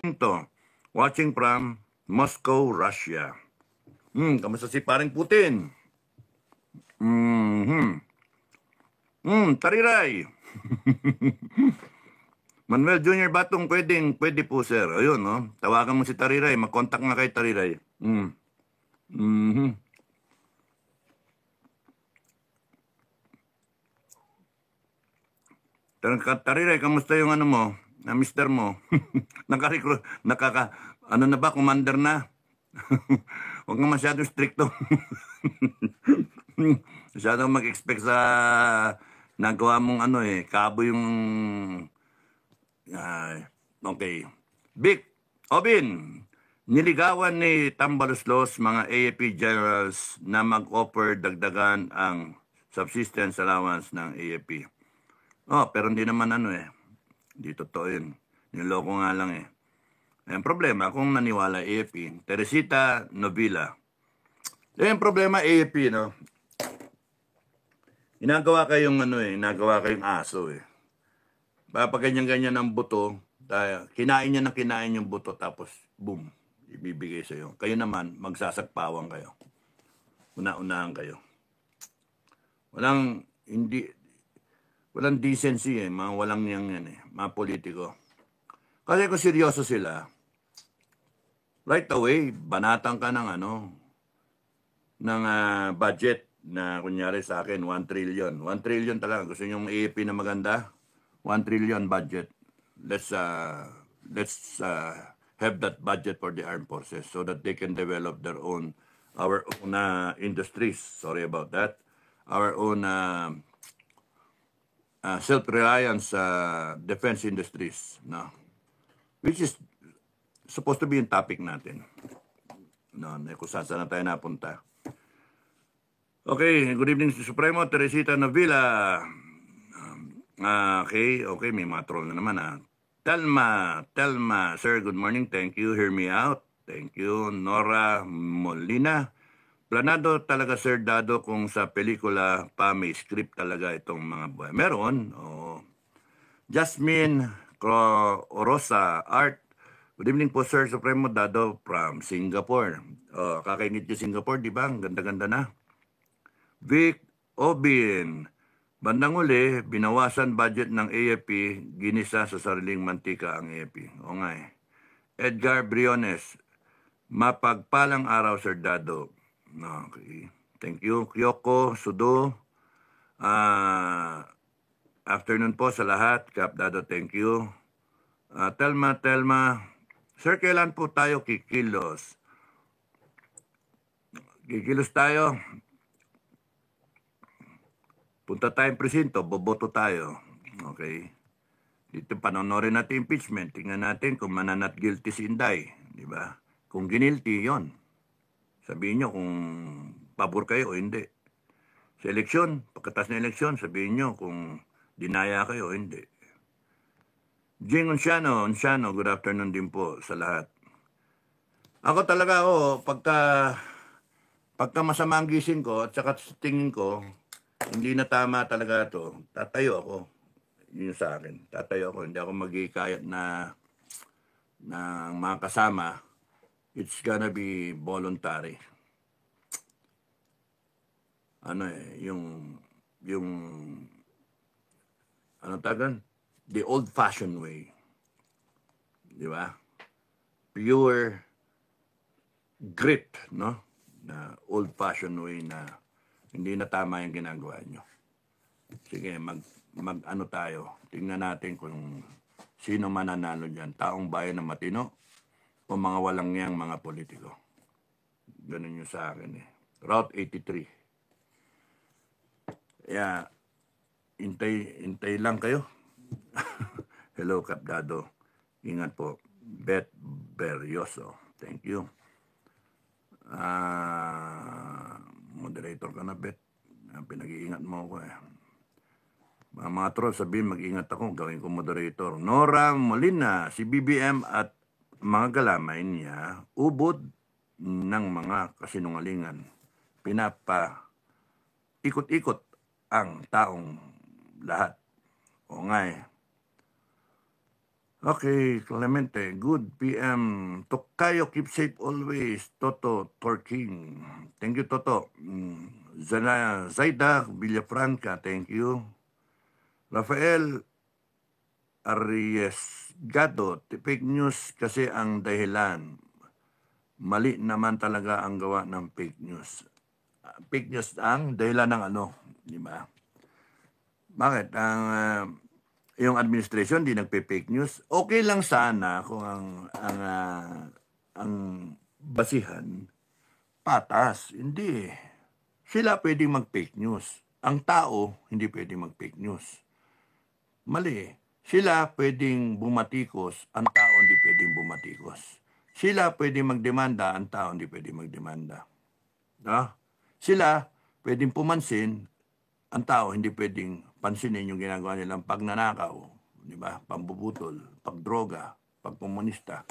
to. Watching from Moscow, Russia. Kamusta si paring Putin? Tariray. Manuel Jr. Batong, pwede po, sir. Ayun, no? Tawagan mo si Tariray. Mag-contact nga kay Tariray. Tariray, kamusta yung ano mo? Na mister mo? Ano na ba? Commander na? Huwag nga masyadong stricto. Masyadong mag-expect sa nagawa mong kabo yung... okay. Vic, Obin, niligawan ni Tambaloslos mga AFP generals na mag-offer dagdagan ang subsistence allowance ng AFP. Pero hindi naman Hindi totoo yun. Niloko nga lang eh. Ang problema, kung naniwala AFP, Teresita Novila. Yung problema AFP, no? Inagawa kayong aso eh. Papaganyan-ganyan ang buto, kinain niya ng kinain yung buto, tapos boom, ibibigay sa iyo. Kayo naman, magsasagpawang kayo. Una-unahan kayo. Walang decency walang yan mga politiko. Kasi kung seryoso sila, right away, banatan ka ng budget na kunyari sa akin, 1 trillion. 1 trillion talaga. Gusto nyo yung AFP na maganda? 1 trillion budget. Let's have that budget for the armed forces so that they can develop our own industries. Sorry about that. Our own self-reliance defense industries, no? Which is supposed to be yung topic natin. No, kung saan na tayo napunta. Okay, good evening to Supremo, Teresita Novila. Okay, may mga troll na naman Telma, sir, good morning, thank you, hear me out. Thank you, Nora Molina. Planado talaga, Sir Dado, kung sa pelikula pa may script talaga itong mga buhay. Meron, Jasmine Orosa, Art. Good evening po, Sir Supremo Dado from Singapore. Kakainit yung Singapore, di ba? Ang ganda-ganda na. Vic Obin, bandang uli, binawasan budget ng AFP, ginisa sa sariling mantika ang AFP. O nga eh. Edgar Briones, mapagpalang araw, Sir Dado. Okay. Thank you. Kyoko Sudo, afternoon po sa lahat. Kap Dado, thank you. Telma, Sir, kailan po tayo kikilos? Kikilos tayo. Punta tayong presinto, boboto tayo. Okay. Dito panonorin natin impeachment. Tingnan natin kung mananat guilty si Inday. Di ba? Kung ginilty, yon. Sabihin nyo kung pabor kayo o hindi. Sa eleksyon, pagkatas ng eleksyon, sabihin nyo kung dinaya kayo o hindi. Jing Unciano, good afternoon din po sa lahat. Ako talaga pagka masama ang gising ko at saka tingin ko, hindi na tama talaga ito, tatayo ako. Yun sa akin. Tatayo ako. Hindi ako magkikayat na mga kasama. It's gonna be voluntary. The old-fashioned way. Di ba? Pure grit, no? Na old-fashioned way na hindi na tama yung ginagawa nyo. Sige, mag-ano tayo. Tingnan natin kung sino mananalo dyan. Taong bayan na matino o mga walang yang mga politiko. Ganun yung sa akin eh. Route 83. Yeah. Intay lang kayo. Hello, Kapdado. Ingat po. Beth Berioso. Thank you. Moderator ka na, Beth. Pinag-iingat mo ako eh. Mga troll, sabihin mag-ingat ako, gawin ko moderator. Nora Molina, si BBM at mga galamay niya, ubod ng mga kasinungalingan. Ikot-ikot ang taong lahat. O nga eh. Okay, Clemente, good PM. Tokayo, keep safe always. Toto Torking. Thank you, Toto. Zaida Villafranca, thank you. Rafael Arriesgado, fake news kasi ang dahilan. Mali naman talaga ang gawa ng fake news. Fake news ang dahilan ng ano, di ba? Bakit? Yung administration di nagpe-fake news. Okay lang sana kung ang basihan patas. Hindi. Sila pwedeng mag-fake news. Ang tao hindi pwedeng mag-fake news. Mali. Sila pwedeng bumatikos, ang tao hindi pwedeng bumatikos. Sila pwedeng magdemanda, ang tao hindi pwedeng magdemanda. No? Sila pwedeng pumansin, ang tao hindi pwedeng pansinin yung ginagawa nilang pagnanakaw, di ba? Pambubutol, pagdroga, pagkomunista.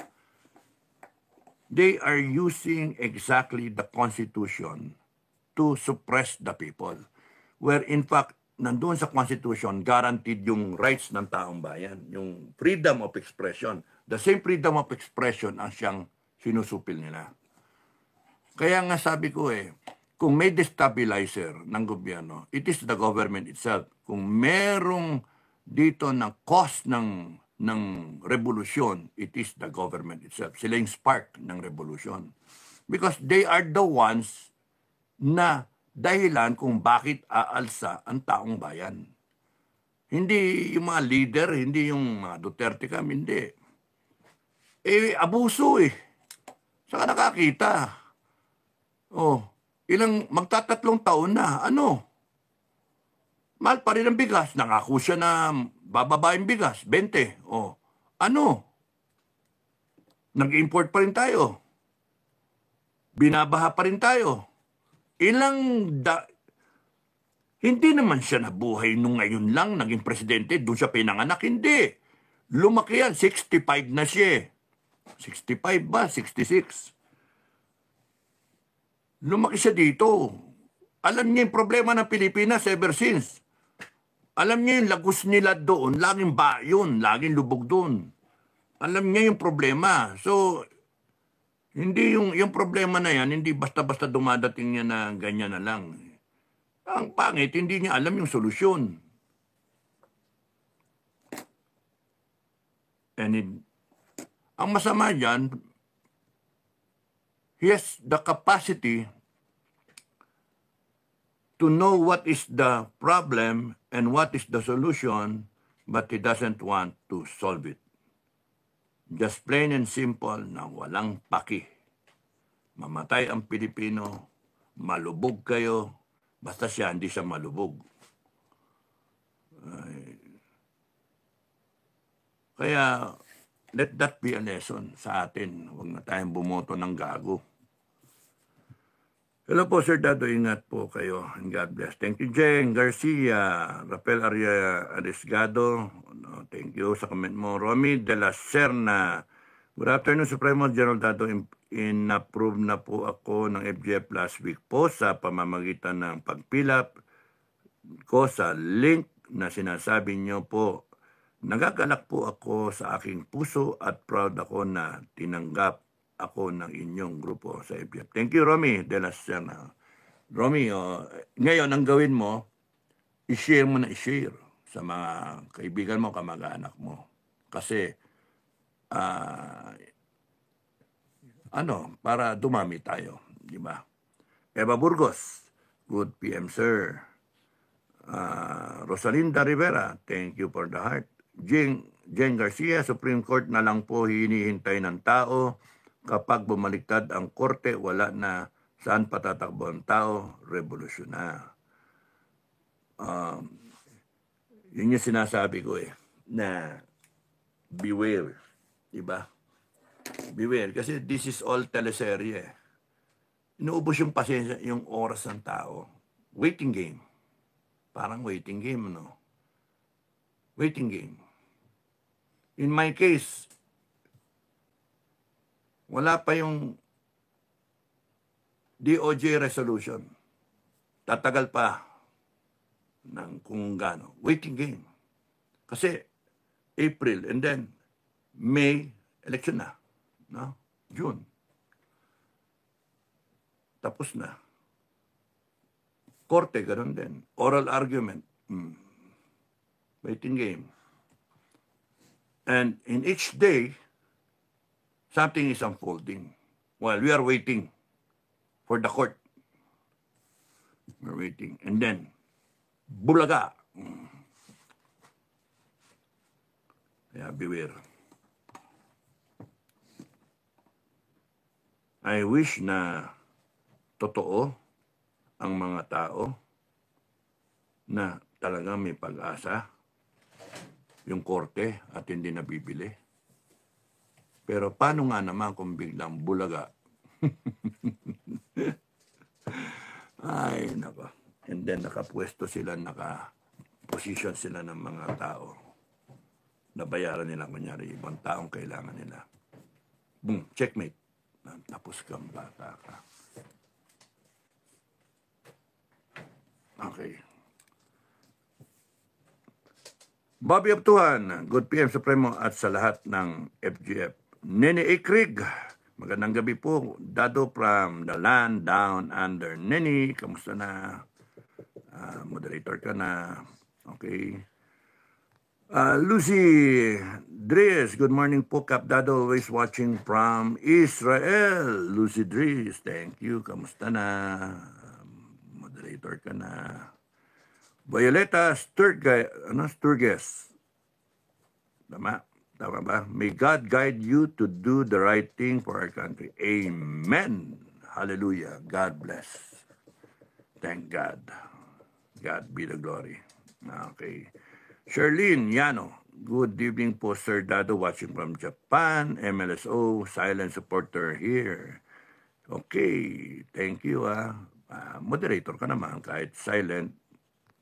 They are using exactly the Constitution to suppress the people. Where in fact, nandoon sa Constitution, guaranteed yung rights ng taong bayan, yung freedom of expression. The same freedom of expression ang siyang sinusupil nila. Kaya nga sabi ko kung may destabilizer ng gobyerno, it is the government itself. Kung merong dito na cause ng revolution, it is the government itself. Sila yung spark ng revolution. Because they are the ones na dahilan kung bakit aalsa ang taong bayan. Hindi yung mga leader, hindi yung mga Duterte kami, hindi. Abuso Saka nakakita. Magtatatlong taon na. Ano? Mahal pa rin ang bigas. Nangako siya na bababa yung bigas. 20. Ano? Nag-import pa rin tayo. Binabaha pa rin tayo. Hindi naman siya nabuhay nung ngayon lang naging presidente. Doon siya pinanganak. Hindi. Lumaki yan. 65 na siya. 65 ba? 66. Lumaki siya dito. Alam niya yung problema ng Pilipinas ever since. Alam niya yung lagos nila doon, laging yun, laging lubog doon. Alam niya yung problema. So, hindi yung problema na yan, hindi basta-basta dumadating niya na ganyan na lang. Ang pangit, hindi niya alam yung solusyon. Ang masama dyan, he has the capacity to know what is the problem and what is the solution, but he doesn't want to solve it. Just plain and simple na walang paki. Mamatay ang Pilipino, malubog kayo, basta siya hindi siya malubog. Kaya, let that be a lesson sa atin. Huwag na tayong bumoto ng gago. Hello po, Sir Dado. Ingat po kayo. And God bless. Thank you, Jeng Garcia. Rafael Arriesgado. Thank you sa comment mo. Romy de la Serna. Good afternoon, Supremo General Dado. In-approve na po ako ng FGF last week po sa pamamagitan ng pagpilap ko sa link na sinasabi niyo po. Nagagalak po ako sa aking puso at proud ako na tinanggap ako ng inyong grupo sa FGF. Thank you, Romy de la Serna. Romy, ngayon ang gawin mo, i-share mo na i-share sa mga kaibigan mo, kamag-anak mo. Kasi, para dumami tayo, di ba? Eva Burgos, good PM, sir. Rosalinda Rivera, thank you for the heart. Jeng Garcia, Supreme Court na lang po hinihintay ng tao. Kapag bumaliktad ang korte, wala na saan patatakbo ang tao, revolusyon na. Yun yung sinasabi ko na beware, diba? Beware, kasi this is all teleserye. Inuubos yung pasensya, yung oras ng tao. Waiting game. Parang waiting game, no? Waiting game. In my case, wala pa yung DOJ resolution. Tatagal pa ng kung gaano. Waiting game. Kasi April and then May, election na. No? June. Tapos na. Korte, ganun din. Oral argument. Waiting game. And in each day, something is unfolding while we are waiting for the court. We're waiting. And then, Bulaga. Yeah, beware. I wish na totoo ang mga tao na talagang may pag-asa yung korte at hindi nabibili. Pero paano nga naman kung biglang Bulaga? Ay, nako. And then nakapwesto sila, naka-position sila ng mga tao. Nabayaran nila, kunyari, ibang taong kailangan nila. Boom, checkmate. Tapos kang bata ka. Okay. Bobby Abtuhan, good PM Supremo at sa lahat ng FGF. Nene Ikrig, magandang gabi po. Dado from the land down under. Nene, kamusta na? Moderator ka na. Okay. Lucy Dries, good morning po. Kap Dado, always watching from Israel. Lucy Dries, thank you. Kamusta na? Moderator ka na. Violeta Sturges. Tama ba? May God guide you to do the right thing for our country. Amen. Hallelujah. God bless. Thank God. God be the glory. Okay. Charlene Yano, good evening po, Sir Dado, watching from Japan. MLSO, silent supporter here. Okay, thank you. Moderator ka naman, kahit silent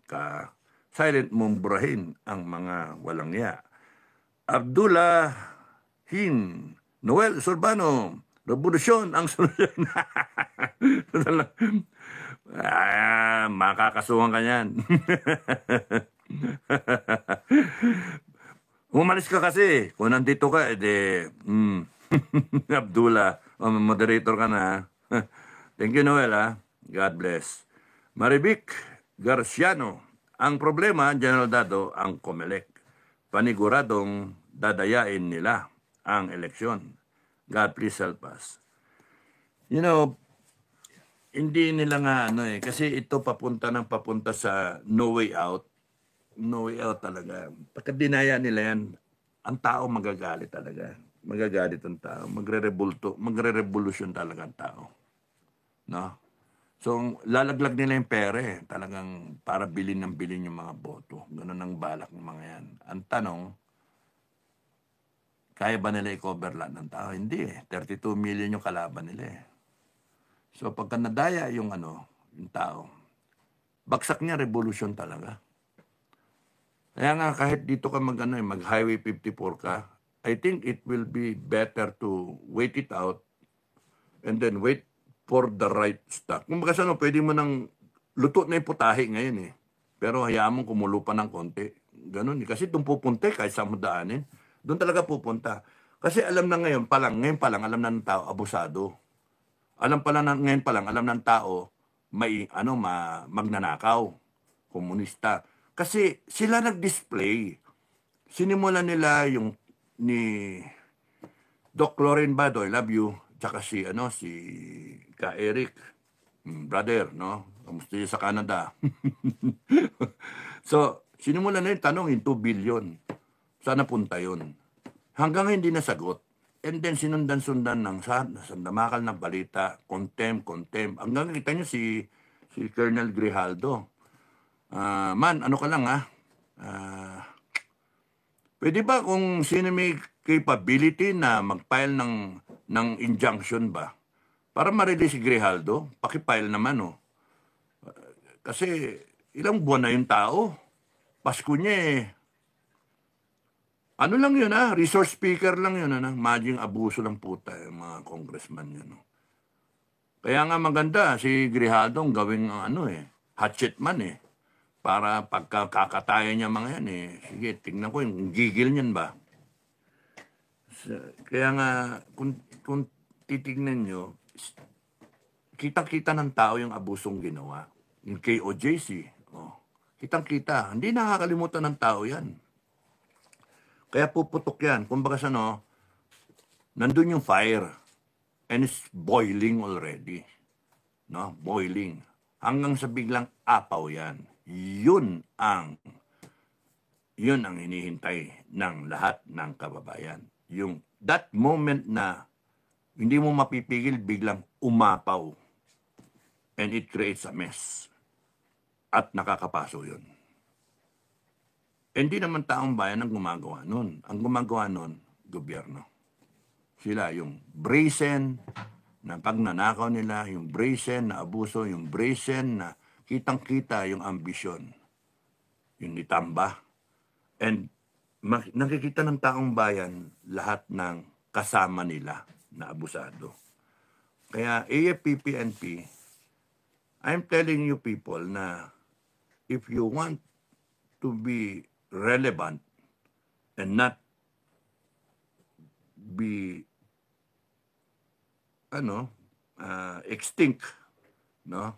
ka, silent mong burahin ang mga walang niya. Abdullah Hin, Noel Sorbano, revolusyon ang solusyon. Makakasuhan ka yan. Umalis ka kasi. Kung nandito ka, Abdullah, moderator ka na. Thank you, Noel. God bless. Marivic Garciano, ang problema, General Dado, ang COMELEC. Paniguradong dadayain nila ang eleksyon. God please help us. You know, hindi nila nga kasi ito papunta sa no way out. No way out talaga. Pagka dinaya nila yan, ang tao magagalit talaga. Magagalit ang tao. Magre-revolusyon talaga ang tao. No? So, lalaglag nila yung pere. Talagang para bilhin yung mga boto. Ganun ang balak ng mga yan. Ang tanong, kaya ba nila i-cover lahat ng tao? Hindi 32 million yung kalaban nila So, pagka nadaya yung tao, baksak niya, revolution talaga. Kaya nga, kahit dito ka mag-highway 54 ka, I think it will be better to wait it out and then wait for the right stock. Kung baga pwede mo nang luto na yung putahe ngayon Pero hayaan mo kumulo pa ng konti. Ganun Kasi doon pupunta kahit saan mo daanin. Doon talaga pupunta. Kasi alam na ngayon pa lang, alam na ng tao, abusado. Alam ng tao, may magnanakaw, komunista. Kasi sila nag-display. Sinimulan nila yung ni Doc Loren Bado, I love you, tsaka si Ka Eric, brother, no? Kamusta yun sa Canada? So, sinimulan na yung tanong, yung 2 billion. Saan napunta yun? Hanggang hindi nasagot. And then sinundan-sundan ng sandamakal na balita, contempt. Hanggang kita nyo si Colonel Grijaldo. Man, ka lang pwede ba kung sino may capability na mag-file ng injunction ba? Para ma-release si Grijaldo, paki-file naman Kasi ilang buwan na yung tao. Pasko niya Ano lang yun resource speaker lang yun Maging abuso lang puta yung mga congressman yun Kaya nga maganda si Grijaldo gawing hatchet man Para pagkakatayan niya mga yan Sige, tingnan ko yung gigil niyan ba. Kaya nga, kung titignan nyo, kitang-kita ng tao yung abusong ginawa. Yung KOJC, kitang-kita. Hindi nakakalimutan ng tao yan. Kaya puputok yan. Kumbaga nandun yung fire. And it's boiling already. No? Boiling. Hanggang sa biglang apaw yan. Yun ang hinihintay ng lahat ng kababayan. Yung that moment na hindi mo mapipigil, biglang umapaw. And it creates a mess. At nakakapaso yun. Hindi naman taong bayan ang gumagawa nun. Ang gumagawa nun, gobyerno. Sila yung brazen na pagnanakaw nila, yung brazen na abuso, yung brazen na kitang-kita yung ambisyon. Yung nitamba. And nakikita ng taong bayan lahat ng kasama nila na abusado. Kaya AFP, PNP, I'm telling you people na if you want to be relevant and not be extinct, no?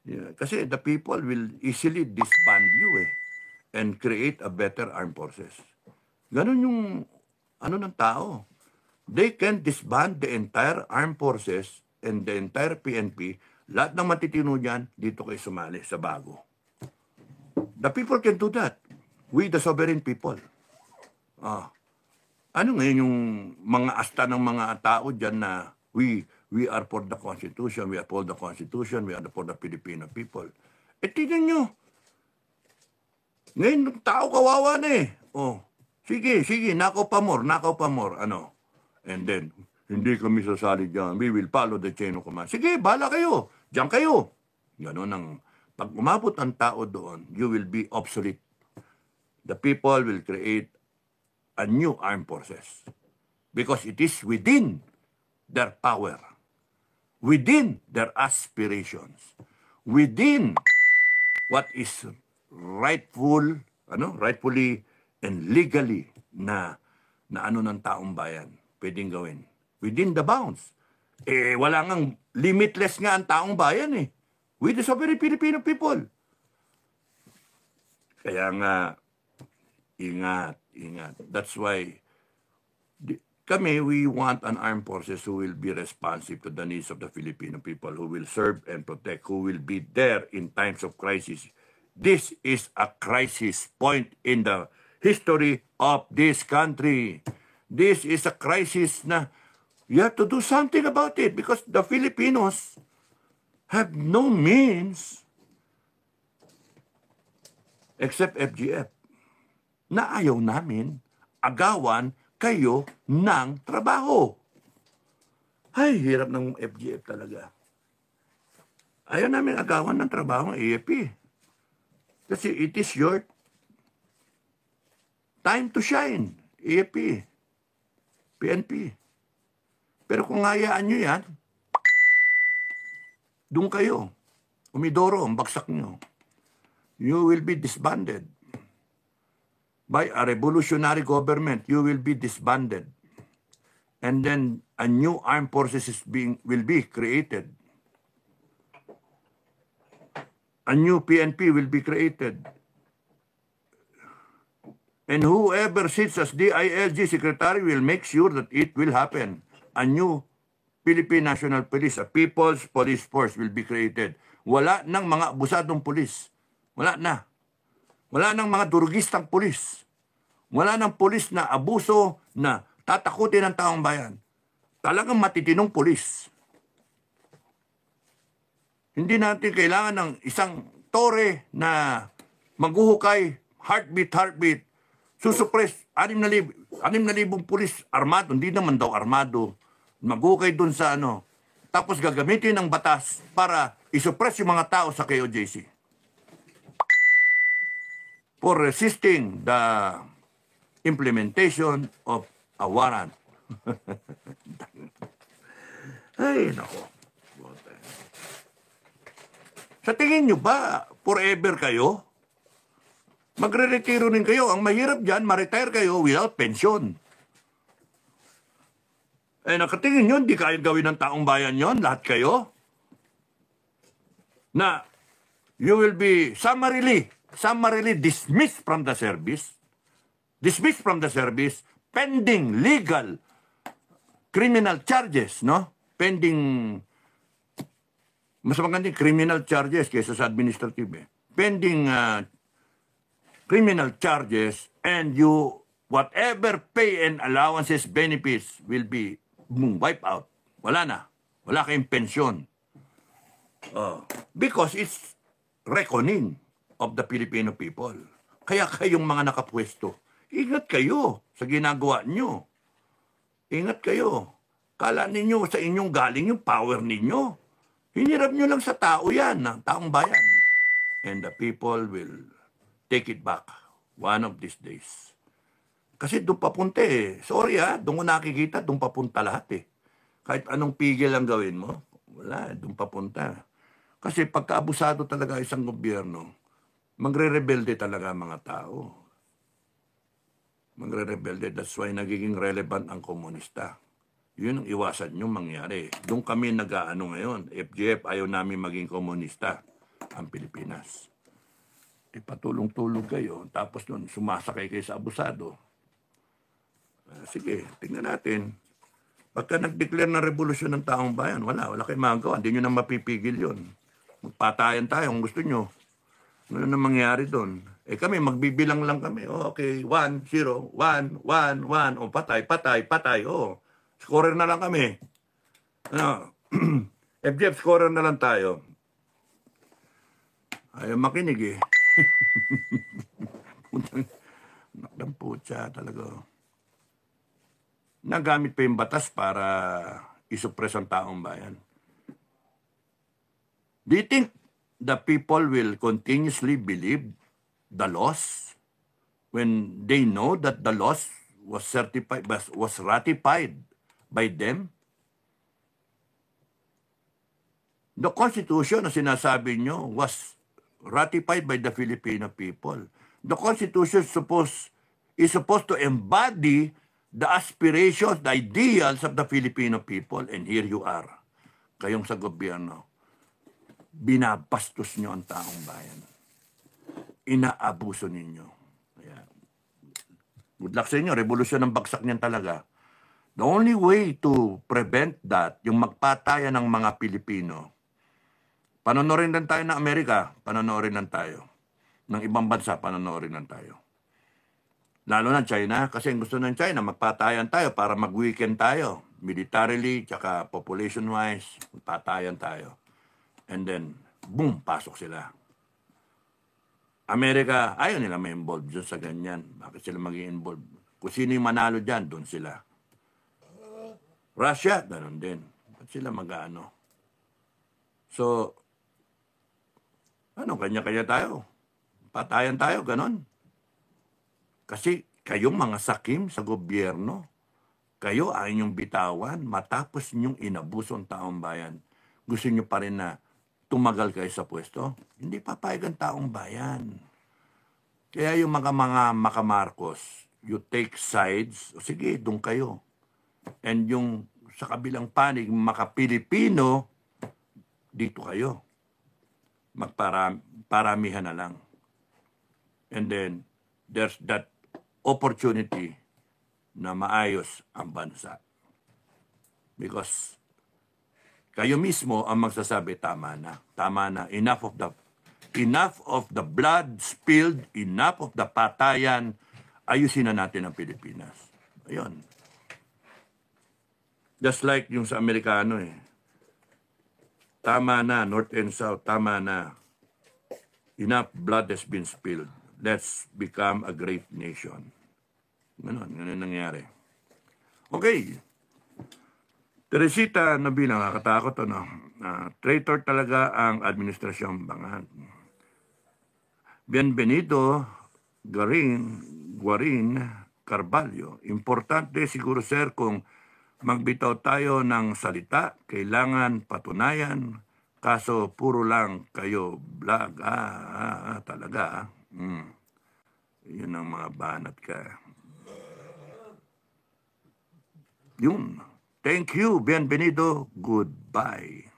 Yeah, kasi the people will easily disband you and create a better armed forces. Ganun yung ng tao. They can disband the entire armed forces and the entire PNP. Lahat ng matitino dyan, dito kayo sumali sa bago. The people can do that. We, the sovereign people. Ano ngayon yung mga asta ng mga tao dyan na we are for the Constitution, we are for the Constitution, we are for the Filipino people. Tignan nyo. Ngayon, tao kawawa na Sige, nakaw pa more. And then, hindi kami sasali dyan. We will follow the chain of command. Sige, bahala kayo. Diyan kayo. Ganon ang, pag umabot ang tao doon, you will be obsolete. The people will create a new armed forces. Because it is within their power. Within their aspirations. Within what is rightfully and legally na ng taong bayan pwedeng gawin. Within the bounds. Wala ngang limitless nga ang taong bayan With the sovereign Filipino people. Kaya nga, ingat. That's why we want an armed forces who will be responsive to the needs of the Filipino people, who will serve and protect, who will be there in times of crisis. This is a crisis point in the history of this country. This is a crisis na you have to do something about it because the Filipinos have no means except FGF na ayaw namin agawan kayo ng trabaho. Ay, hirap ng FGF talaga. Ayaw namin agawan ng trabaho ng AFP. Kasi it is your time to shine, AFP, PNP. Pero kung hayaan nyo yan, doon kayo. Umidoro ang baksak nyo. You will be disbanded. By a revolutionary government, you will be disbanded. And then a new armed forces will be created. A new PNP will be created. And whoever sits as DILG secretary will make sure that it will happen. A new Philippine National Police, a People's Police Force will be created. Wala nang mga abusadong pulis. Wala na. Wala nang mga durugistang pulis. Wala nang pulis na abuso na tatakutin ng taong bayan. Talagang matitinong pulis. Hindi natin kailangan ng isang tore na maghuhukay, heartbeat, susuppress, 6,000 pulis armado, hindi naman daw armado, maghuhukay dun sa tapos gagamitin ng batas para isuppress yung mga tao sa KOJC. For resisting the implementation of a warrant. Ay, nako. Sa tingin nyo ba, forever kayo? Magre-retiro rin kayo. Ang mahirap dyan, ma-retire kayo without pension. Eh, nakatingin nyo, hindi kaya gawin ng taong bayan yon, lahat kayo, na you will be summarily dismissed from the service, pending legal criminal charges, no? Pending, mas magandang criminal charges kaysa sa administrative, eh. Pending criminal charges, and you, whatever pay and allowances, benefits will be wipe out. Wala na. Wala kayong pensyon. Because it's reckoning of the Filipino people. Kaya kayong mga nakapwesto, ingat kayo sa ginagawa nyo. Ingat kayo. Kala ninyo sa inyong galing yung power ninyo. Hinirap nyo lang sa tao yan, ng taong bayan. And the people will take it back one of these days. Kasi doon papunta eh. Sorry doon ko nakikita, doon papunta lahat eh. Kahit anong pigil ang gawin mo, wala, doon papunta. Kasi pagkaabusado talaga isang gobyerno, magre-rebelde talaga mga tao. Magre-rebelde. That's why nagiging relevant ang komunista. Yun ang iwasan nyo mangyari. Doon kami nag-aano ngayon. FGF, ayaw namin maging komunista ang Pilipinas. Patulong-tulong kayo. Tapos nun, sumasakay kayo sa abusado. Sige, tingnan natin. Pagka nag-declare na revolusyon ng taong bayan, wala kayong magagawa. Hindi nyo na mapipigil yun. Magpatayan tayo kung gusto nyo. Ano na mangyari doon? Eh kami, magbibilang lang kami. Okay, 1, 0, 1, 1, 1. O patay. Scorer na lang kami. Ano? FGF, scorer na lang tayo. Ayaw makinig eh. Nakdang putya talaga. Nagamit pa yung batas para isuppress ang taong bayan. Do you think the people will continuously believe the laws when they know that the laws was ratified by them? The Constitution na sinasabi nyo was ratified by the Filipino people. The Constitution is supposed to embody the aspirations, the ideals of the Filipino people. And here you are, kayong sa gobyerno, binabastos nyo ang taong bayan. Inaabuso ninyo. Kaya, good luck sa inyo, revolusyon ng bagsak niyan talaga. The only way to prevent that, yung magpatayan ng mga Pilipino, panonorin lang tayo ng Amerika, panonorin lang tayo. Ng ibang bansa, panonorin lang tayo. Lalo na China, kasi gusto ng China, magpatayan tayo para mag-weekend tayo. Militarily, tsaka population-wise, magpatayan tayo. And then, boom, pasok sila. Amerika, ayaw nila may involved dyan sa ganyan. Bakit sila mag-i-involve? Kung sino yung manalo dyan, doon sila. Russia, ganun din. Ba't sila mag-ano? So, kanya-kanya tayo. Patayan tayo, ganun. Kasi kayong mga sakim sa gobyerno, kayo ay inyong bitawan matapos ninyong inabuso ang taong bayan. Gusto nyo pa rin na tumagal kayo sa pwesto? Hindi papayag ang taong bayan. Kaya yung mga makamarkos, you take sides, o sige, doon kayo. And yung sa kabilang panig, maka-Pilipino, dito kayo. Magparamihan na lang. And then, there's that opportunity na maayos ang bansa. Because kayo mismo ang magsasabi, tama na. Tama na. Enough of the blood spilled, enough of the patayan. Ayusin na natin ang Pilipinas. Ayun. Just like yung sa Amerikano eh. Tama na, North and South, tama na. Enough blood has been spilled. Let's become a great nation. Ganun nangyari. Okay. Teresita Nabila, nakakatakot traitor talaga ang administrasyong Bangat. Bienvenido Guarin Carvalho. Importante siguro sir kung magbitaw tayo ng salita, kailangan patunayan, kaso puro lang kayo vlog. Talaga. Yun ang mga banat ka. Yun. Thank you. Bienvenido. Goodbye.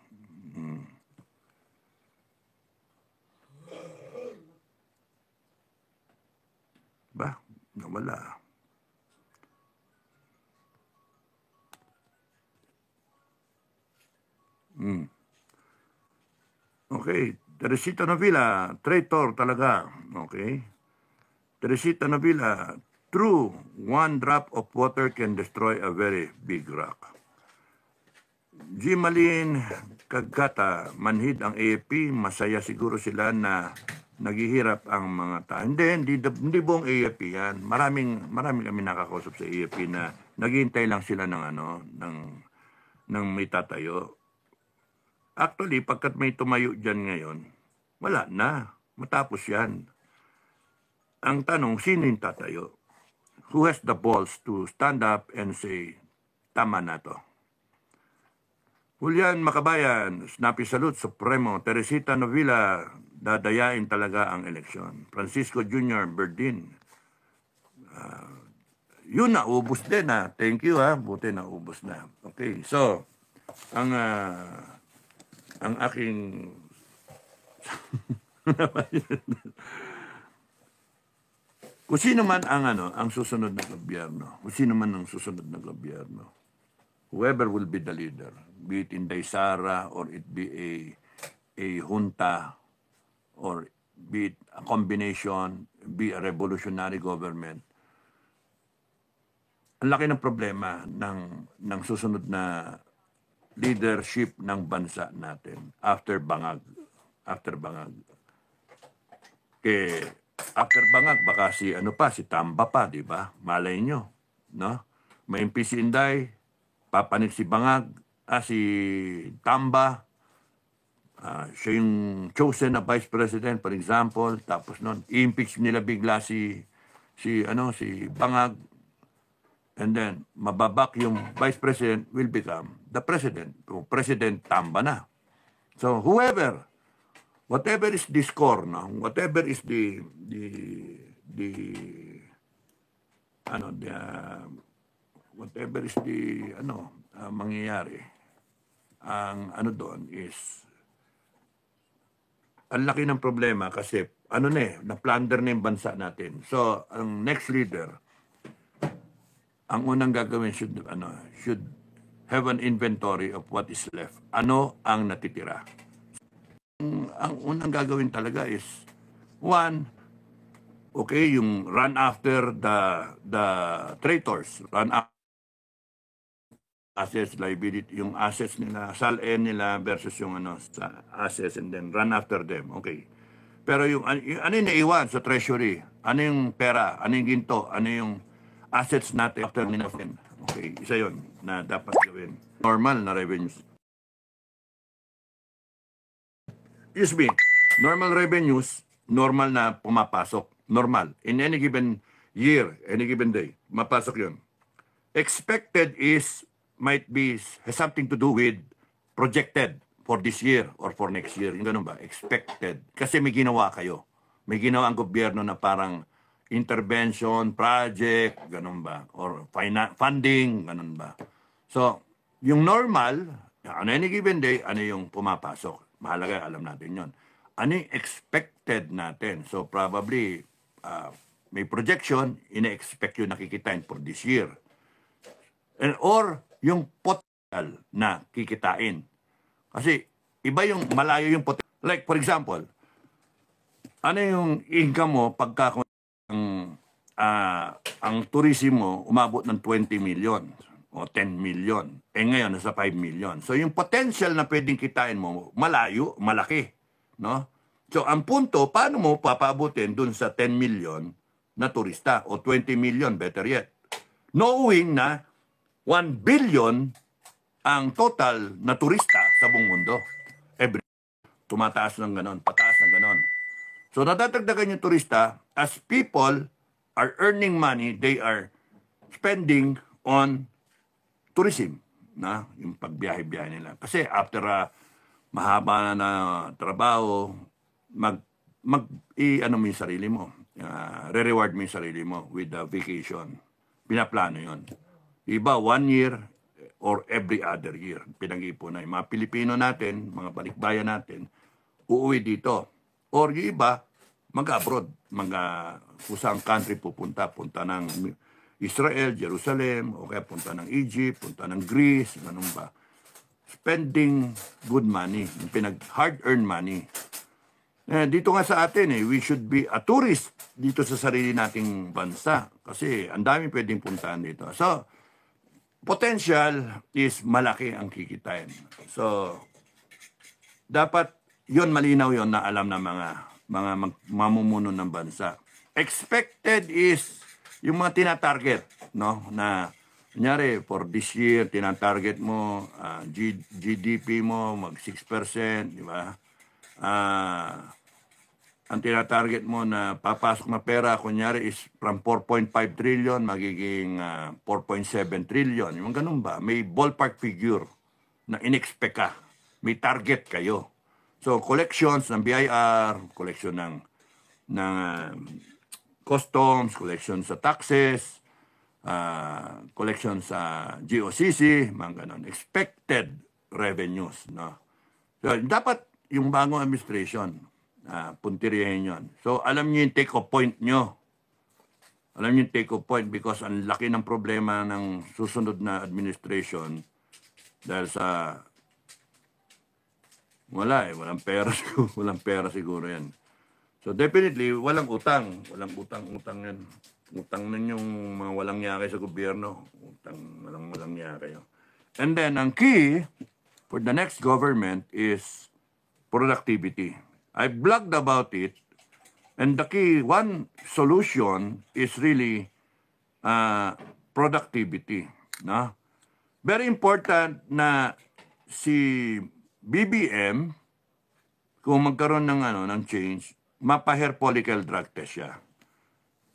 Ba? Nawala. Okay. Teresita Novilla, traitor talaga. Okay. Teresita Novilla, true, one drop of water can destroy a very big rock. Jimalin Kagkata, manhid ang AFP, masaya siguro sila na naghihirap ang mga tao. Hindi buong AFP yan. Maraming kami nakakausap sa AFP na naghihintay lang sila ng may tatayo. Actually, pagkat may tumayo dyan ngayon, wala na. Matapos yan. Ang tanong, sino yung tatayo? Who has the balls to stand up and say, tama na to? Julian Makabayan, Snappy Salute, Supremo, Teresita Novilla, dadayain talaga ang eleksyon. Francisco Jr., Berdin. Yun, naubos din ha. Thank you ha. Buti naubos na. Okay, so, ang aking kung sino man ang susunod na gobyerno, whoever will be the leader, be it Inday Sara or it be a junta or be it a combination, be a revolutionary government, ang laki ng problema ng susunod na leadership ng bansa natin after Bangag. After Bangag, baka si Tamba pa, di ba? Malay nyo, no? May si Inday, papanik si Bangag, si Tamba, siya yung chosen na vice president, for example, tapos nun, i-impeach nila bigla si Bangag, and then, mababak yung vice president will become the president. So, President Tamba na. So, whatever is the score, no? Whatever is mangyayari, ang doon is, ang laki ng problema kasi, na-plunder na yung bansa natin. So, ang next leader, ang unang gagawin should have an inventory of what is left. Ano ang natitira? Ang unang gagawin talaga is, one, okay, yung run after the traitors, run after assets, liability, yung assets nila, SALN nila versus yung assets, and then run after them. Okay. Pero yung ano yung naiwan sa treasury? Ano yung pera? Ano yung ginto? Ano yung assets natin after ninafin? Okay, isa yun na dapat gawin. Normal na revenues. Excuse me, normal revenues, normal na pumapasok. Normal. In any given year, any given day, mapasok yun. Expected might be, has something to do with projected for this year or for next year. Yung ganun ba? Expected. Kasi may ginawa kayo. May ginawa ang gobyerno na parang intervention, project, ganun ba? Or funding, ganun ba? So, yung normal, on any given day, ano yung pumapasok? Mahalaga, alam natin yon. Ano yung expected natin? So, probably, may projection, ina-expect yung nakikitain for this year. Or, yung potential na kikitain. Kasi, iba yung malayo yung potential. Like, for example, ano yung income mo pagka ang tourism mo umabot ng 20 million o 10 million. Ngayon, nasa 5 million. So, yung potential na pwedeng kitain mo, malayo, malaki. No? So, ang punto, paano mo papabutin dun sa 10 million na turista o 20 million, better yet. Knowing na 1 billion ang total na turista sa buong mundo. Tumataas ng ganon, pataas ng ganon. So, nadadagdagan yung turista as people are earning money, they are spending on tourism, na yung pagbiyahe-biyahe nila. Kasi after mahaba na trabaho, ano mo yung sarili mo, re-reward mo yung sarili mo with a vacation. Pinaplano yun. Iba, 1 year or every other year. Pinag-iipunan. Yung mga Pilipino natin, mga balikbayan natin, uuwi dito. Or yung iba, mag-abroad. Kusang country pupunta. Punta ng Israel, Jerusalem, o kaya punta ng Egypt, punta ng Greece, ganun ba. Spending good money, hard-earned money. Dito nga sa atin, we should be a tourist dito sa sarili nating bansa. Kasi ang dami pwedeng puntahan dito. So, potential is malaki ang kikitain. So, dapat yon malinaw yon na alam ng mga mamumuno ng bansa. Expected is yung mga tinatarget, no? Na kunyari, for this year, tinatarget mo, GDP mo, mag 6%, di ba? Ang tinatarget mo na papasok na pera, kunyari, is from 4.5 trillion, magiging 4.7 trillion. Yung ganun ba? May ballpark figure na in-expect ka. May target kayo. So, collections ng BIR, collection ng customs, collection sa taxes, collection sa GOCC, mga ganun. Expected revenues, no? So, dapat yung bagong administration, puntirihin yun. So, alam niyo yung take-off point nyo. Alam niyo yung take-off point because ang laki ng problema ng susunod na administration dahil sa walang pera siguro, walang pera siguro yan. So, definitely, walang utang. Walang utang yan. Utang na yung mga walang yake sa gobyerno. Walang yake yun. And then, ang key for the next government is productivity. I blogged about it, and the key, one solution is really productivity. No? Very important na si BBM, kung magkaroon ng change, mapa-hair follicle drug test siya.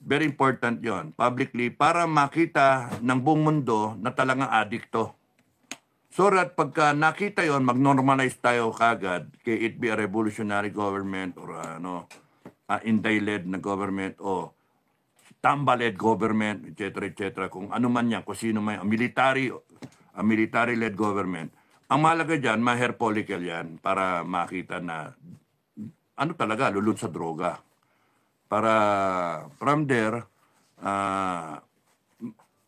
Very important yon publicly, para makita ng buong mundo na talagang addict to. So that pagka nakita yon, mag-normalize tayo kagad, kay it be a revolutionary government or Inday-led na government o Tamba-led government, etc. Kung ano man yan, kung sino man, military-led government. Ang mahalaga dyan, ma-hair follicle yan para makita na talaga, lulun sa droga. Para from there,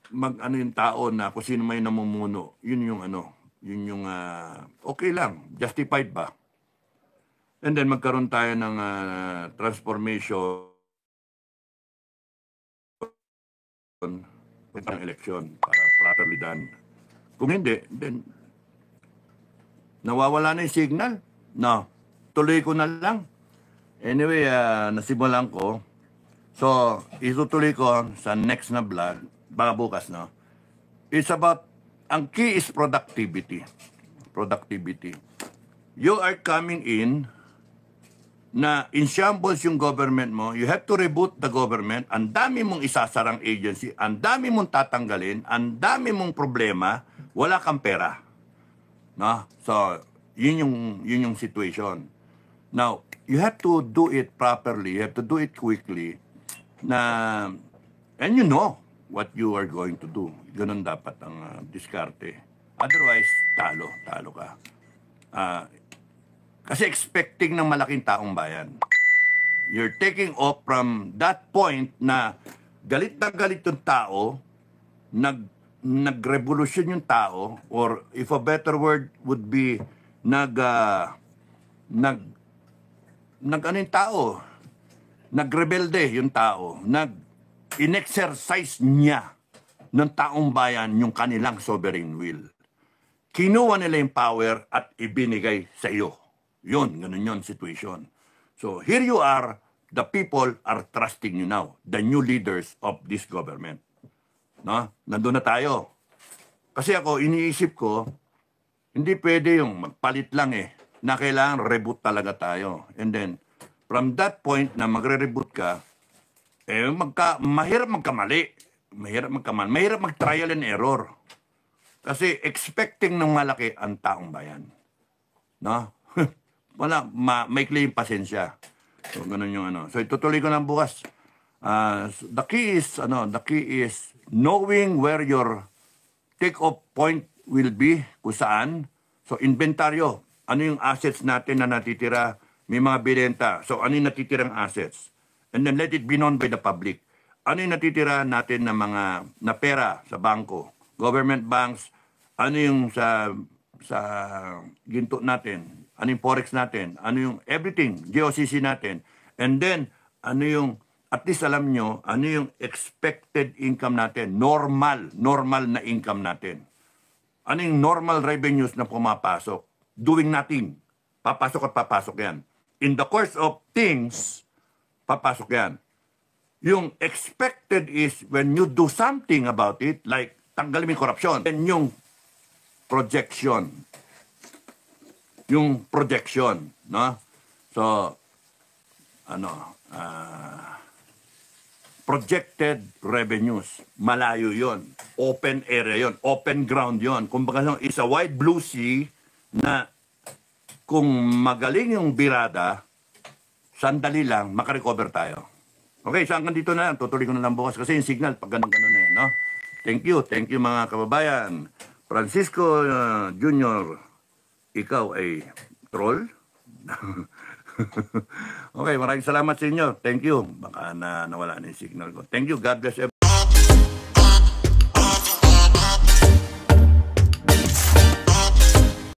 yung tao na kung sino may namumuno, yun yung okay lang, justified ba? And then magkaroon tayo ng transformation ng election para properly done. Kung hindi, then nawawala na yung signal. No, tuloy ko na lang. Anyway, nasimulan ko. So, itutuloy ko sa next na vlog, baka bukas, no? It's about, ang key is productivity. Productivity. You are coming in na in shambles yung government mo, you have to reboot the government, ang dami mong isasarang agency, ang dami mong tatanggalin, ang dami mong problema, wala kang pera. No? So, yun yung situation. Now, you have to do it properly, you have to do it quickly, and you know what you are going to do. Ganun dapat ang diskarte. Otherwise, talo ka. Kasi expecting ng malaking taong bayan. You're taking off from that point na galit na galit yung tao, nag-revolution yung tao, or if a better word would be, nagrebelde yung tao, in-exercise niya ng taong bayan yung kanilang sovereign will. Kinuha nila yung power at ibinigay sa iyo. Yun, ganun yun situation. So here you are, the people are trusting you now, the new leaders of this government. No? Nandun na tayo. Kasi ako, iniisip ko, hindi pwede yung magpalit lang na kailangan reboot talaga tayo. And then, from that point na magre-reboot ka, mahirap magkamali. Mahirap mag-trial and error. Kasi expecting ng malaki ang taong bayan. No? Wala, maikli yung pasensya. So, ganun yung So, itutuloy ko lang bukas. The key is knowing where your take-off point will be kung saan. So, inventaryo. Ano yung assets natin na natitira? May mga binenta. So, ano yung natitirang assets? And then let it be known by the public. Ano yung natitira natin na mga na pera sa bangko? Government banks, ano yung sa ginto natin? Ano yung forex natin? Ano yung everything? GOCC natin. And then, ano yung at least alam nyo, ano yung expected income natin? Normal na income natin. Ano yung normal revenues na pumapasok? Doing nothing. Papasok at papasok yan. In the course of things, papasok yan. Yung expected is when you do something about it, like tanggalin mo yung corruption, and yung projection. Yung projection. No? So, projected revenues. Malayo yon, open area yon, open ground yon. Kumbaga is a wide blue sea na kung magaling yung birada, sandali lang, makarecover tayo. Okay, so hanggang dito na lang. Tutuloy ko na lang bukas kasi yung signal pag ganun-ganun na no? Thank you mga kababayan. Francisco Jr., ikaw ay troll? Okay, maraming salamat sa inyo. Thank you. Baka nawala na yung signal ko. Thank you. God bless everyone.